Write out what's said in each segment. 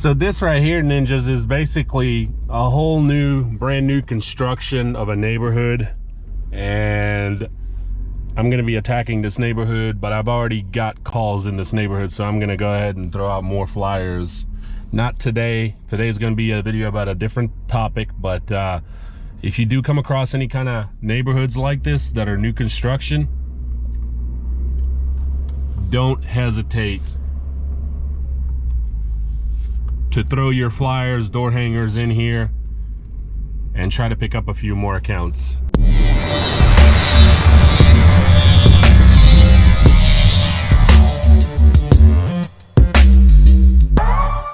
So this right here, ninjas, is basically a whole new, brand new construction of a neighborhood. And I'm gonna be attacking this neighborhood, but I've already got calls in this neighborhood, so I'm gonna go ahead and throw out more flyers. Not today. Today's gonna be a video about a different topic, but if you do come across any kind of neighborhoods like this that are new construction, don't hesitate to throw your flyers, door hangers in here and try to pick up a few more accounts.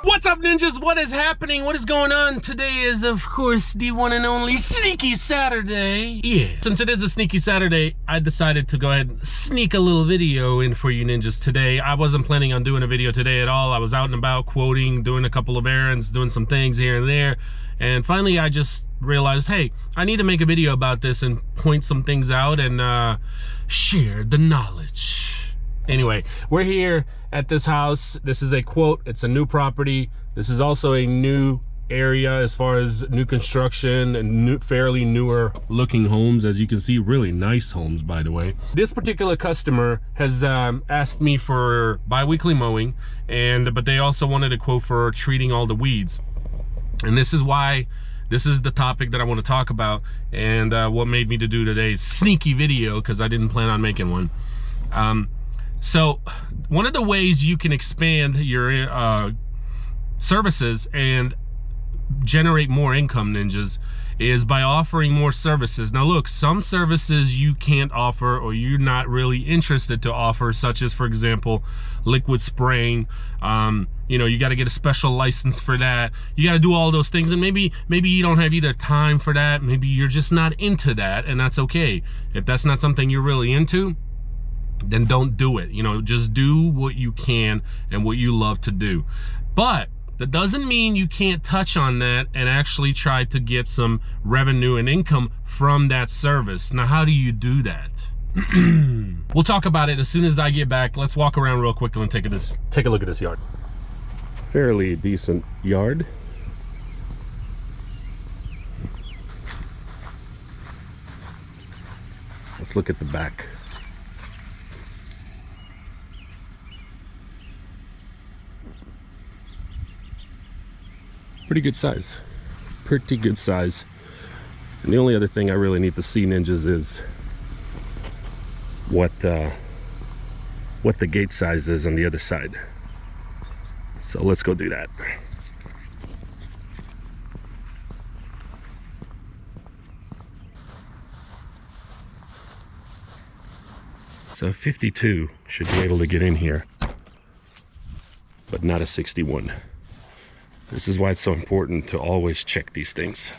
What's up, ninjas? What is happening? What is going on? Today is, of course, the one and only Sneaky Saturday. Yeah. Since it is a Sneaky Saturday, I decided to go ahead and sneak a little video in for you ninjas today. I wasn't planning on doing a video today at all. I was out and about quoting, doing a couple of errands, doing some things here and there. And finally, I just realized, hey, I need to make a video about this and point some things out and share the knowledge. Anyway, we're here at this house. This is a quote. It's a new property. This is also a new area as far as new construction and fairly newer looking homes. As you can see, really nice homes, by the way. This particular customer has asked me for bi-weekly mowing, but they also wanted a quote for treating all the weeds. And this is why this is the topic that I want to talk about, and what made me to do today's sneaky video, because I didn't plan on making one. So one of the ways you can expand your services and generate more income, ninjas, is by offering more services. Now look, some services you can't offer or you're not really interested to offer, such as, for example, liquid spraying. You know, you got to get a special license for that. You got to do all those things, and maybe you don't have either time for that. Maybe you're just not into that, and that's okay. If that's not something you're really into, then don't do it. You know, just do what you can and what you love to do. But that doesn't mean you can't touch on that and actually try to get some revenue and income from that service. Now, how do you do that? We'll talk about it as soon as I get back. Let's walk around real quick and take a look at this yard. Fairly decent yard. Let's look at the back. Pretty good size. Pretty good size. And the only other thing I really need to see, ninjas, is what the gate size is on the other side. So let's go do that. So 52 should be able to get in here, but not a 61. This is why it's so important to always check these things,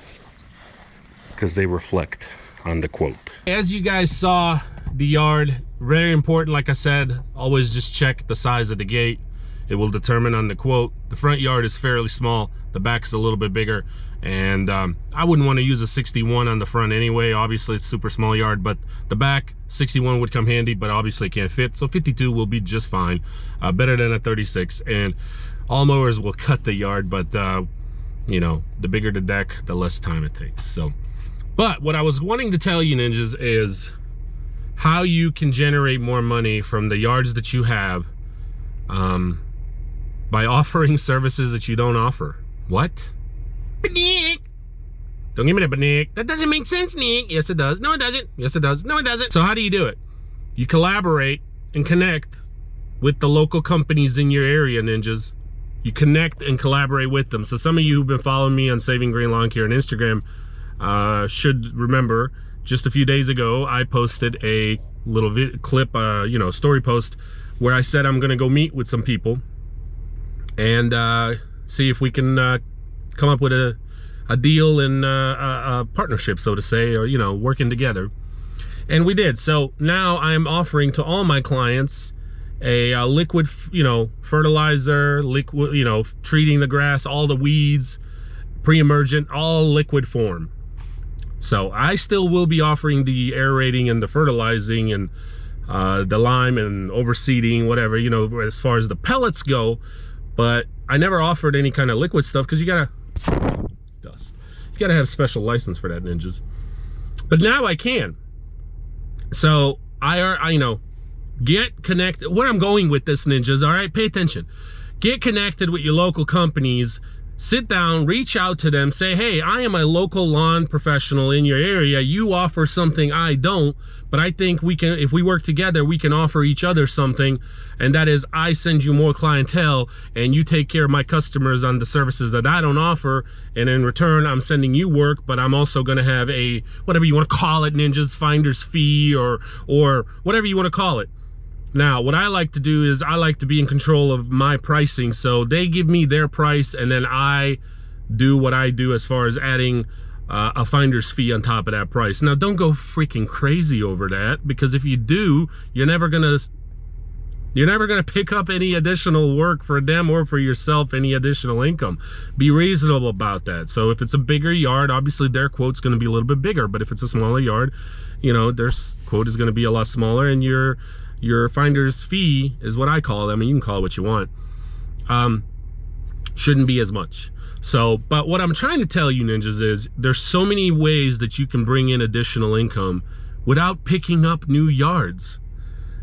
because they reflect on the quote. As you guys saw, the yard, very important. Like I said, always just check the size of the gate. It will determine on the quote. The front yard is fairly small. The back is a little bit bigger. And I wouldn't want to use a 61 on the front anyway. Obviously, it's a super small yard, but the back, 61 would come handy, but obviously can't fit. So 52 will be just fine. Better than a 36. And all mowers will cut the yard, but you know, the bigger the deck, the less time it takes. So, but what I was wanting to tell you, ninjas, is how you can generate more money from the yards that you have by offering services that you don't offer. What? But Nick, don't give me that, but Nick, that doesn't make sense, Nick. Yes, it does. No, it doesn't. Yes, it does. No, it doesn't. So how do you do it? You collaborate and connect with the local companies in your area, ninjas. You connect and collaborate with them. So some of you who've been following me on Saving Green Lawn Care on Instagram should remember, just a few days ago, I posted a little clip, you know, story post, where I said I'm gonna go meet with some people and see if we can come up with a deal and a partnership, so to say, or, you know, working together. And we did. So now I'm offering to all my clients a liquid, you know, fertilizer, liquid, you know, treating the grass, all the weeds, pre-emergent, all liquid form. So I still will be offering the aerating and the fertilizing and the lime and overseeding, whatever, you know, as far as the pellets go. but I never offered any kind of liquid stuff because you gotta have special license for that, ninjas. But now I can. So I you know, get connected. Where I'm going with this, ninjas, all right, pay attention. Get connected with your local companies. Sit down, reach out to them, say, hey, I am a local lawn professional in your area. You offer something I don't, but I think we can, if we work together, we can offer each other something. And that is, I send you more clientele and you take care of my customers on the services that I don't offer. And in return, I'm sending you work, but I'm also gonna have a, whatever you wanna call it, ninjas, finder's fee or whatever you wanna call it. Now, what I like to do is I like to be in control of my pricing. So they give me their price and then I do what I do as far as adding a finder's fee on top of that price. Now, don't go freaking crazy over that, because if you do, you're never gonna pick up any additional work for them or for yourself, any additional income. Be reasonable about that. So if it's a bigger yard, obviously their quote's gonna be a little bit bigger, but if it's a smaller yard, you know, their quote is gonna be a lot smaller, and your finder's fee is what I call it. I mean, you can call it what you want. Shouldn't be as much. So, but what I'm trying to tell you, ninjas, is there's so many ways that you can bring in additional income without picking up new yards.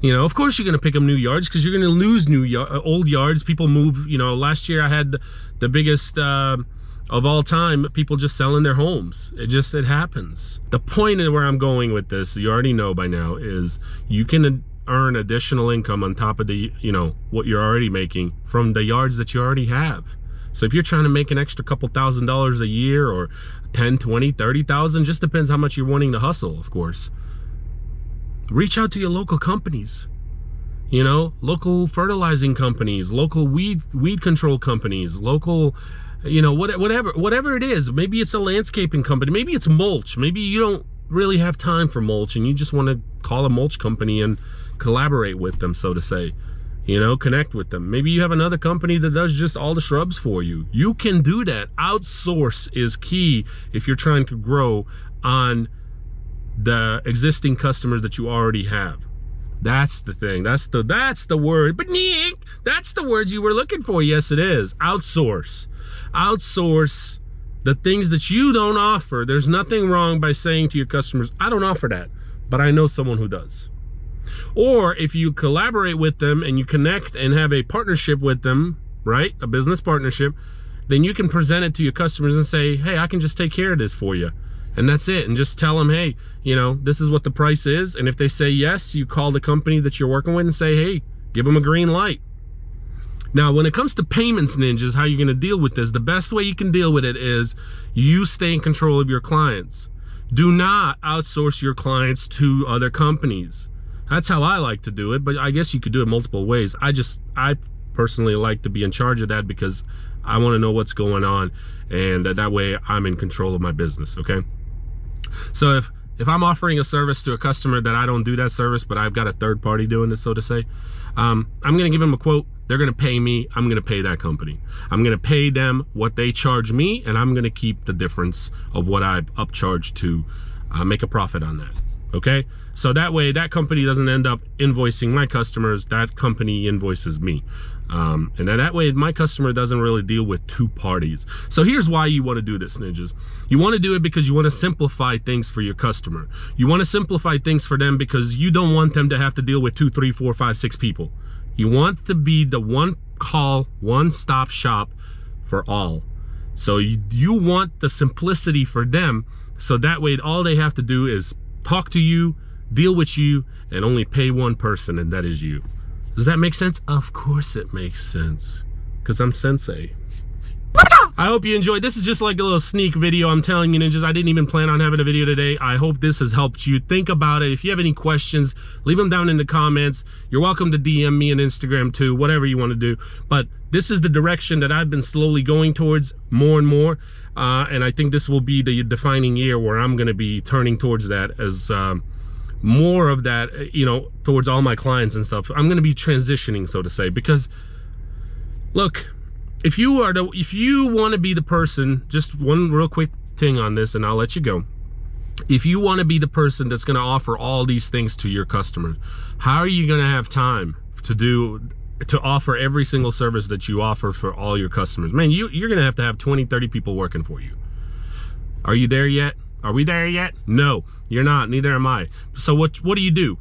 You know, of course you're going to pick up new yards because you're going to lose old yards. People move. You know, last year I had the biggest of all time, people just selling their homes. It happens. The point of where I'm going with this, you already know by now, is you can earn additional income on top of the, you know, what you're already making from the yards that you already have. So if you're trying to make an extra couple $1,000s a year, or 10, 20, 30,000, just depends how much you're wanting to hustle, of course. Reach out to your local companies, you know, local fertilizing companies, local weed control companies, local, you know, whatever it is. Maybe it's a landscaping company, maybe it's mulch, maybe you don't really have time for mulch and you just want to call a mulch company and collaborate with them, so to say, you know, connect with them. Maybe you have another company that does just all the shrubs for you. You can do that. Outsource is key if you're trying to grow on the existing customers that you already have. That's the thing. That's the word. But Nick, that's the words you were looking for. Yes, it is. Outsource. Outsource the things that you don't offer. There's nothing wrong by saying to your customers, I don't offer that, but I know someone who does. Or if you collaborate with them and you connect and have a partnership with them, right? A business partnership, then you can present it to your customers and say, hey, I can just take care of this for you. And that's it. And just tell them, hey, you know, this is what the price is. And if they say yes, you call the company that you're working with and say, hey, give them a green light. Now, when it comes to payments, ninjas, how you're going to deal with this, the best way you can deal with it is you stay in control of your clients. Do not outsource your clients to other companies. That's how I like to do it, but I guess you could do it multiple ways. I personally like to be in charge of that because I want to know what's going on, and that way I'm in control of my business, okay? So if I'm offering a service to a customer that I don't do that service, but I've got a third party doing it, so to say, I'm going to give them a quote. They're going to pay me. I'm going to pay that company. I'm going to pay them what they charge me, and I'm going to keep the difference of what I've upcharged to make a profit on that. Okay, so that way that company doesn't end up invoicing my customers, that company invoices me. And then that way my customer doesn't really deal with two parties. So here's why you want to do this, ninjas. You want to do it because you want to simplify things for your customer. You want to simplify things for them because you don't want them to have to deal with 2, 3, 4, 5, 6 people. You want to be the one call, one-stop shop for all. So you want the simplicity for them, so that way all they have to do is talk to you, deal with you, and only pay one person, and that is you. Does that make sense? Of course it makes sense, because I'm sensei. I hope you enjoyed. This is just like a little sneak video. I'm telling you, ninjas, I didn't even plan on having a video today. I hope this has helped you. Think about it. If you have any questions, leave them down in the comments. You're welcome to DM me on Instagram too, whatever you want to do. But this is the direction that I've been slowly going towards more and more. And I think this will be the defining year where I'm going to be turning towards that as more of that, you know, towards all my clients and stuff. I'm going to be transitioning, so to say, because look, if you want to be the person, just one real quick thing on this and I'll let you go. If you want to be the person that's going to offer all these things to your customers, how are you going to have time to do to offer every single service that you offer for all your customers. Man, you're gonna have to have 20, 30 people working for you. Are you there yet? Are we there yet? No, you're not, neither am I. So what do you do?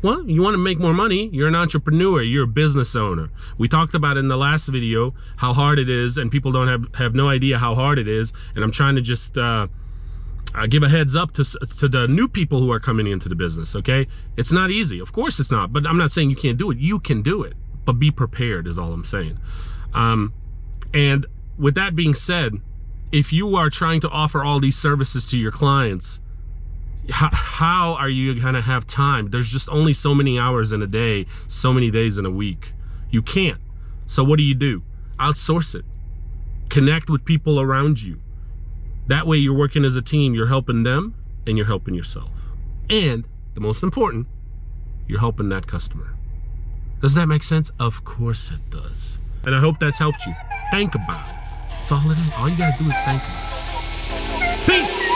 Well, you want to make more money. You're an entrepreneur, you're a business owner. We talked about in the last video how hard it is, and people don't have no idea how hard it is. And I'm trying to just give a heads up to the new people who are coming into the business, okay? It's not easy, of course it's not, but I'm not saying you can't do it. You can do it, but be prepared is all I'm saying. And with that being said, if you are trying to offer all these services to your clients, how are you gonna have time? There's just only so many hours in a day, so many days in a week. You can't. So what do? Outsource it. Connect with people around you. That way you're working as a team, you're helping them and you're helping yourself. And the most important, you're helping that customer. Does that make sense? Of course it does. And I hope that's helped you. Think about it. That's all it is. All you gotta do is think about it. Peace!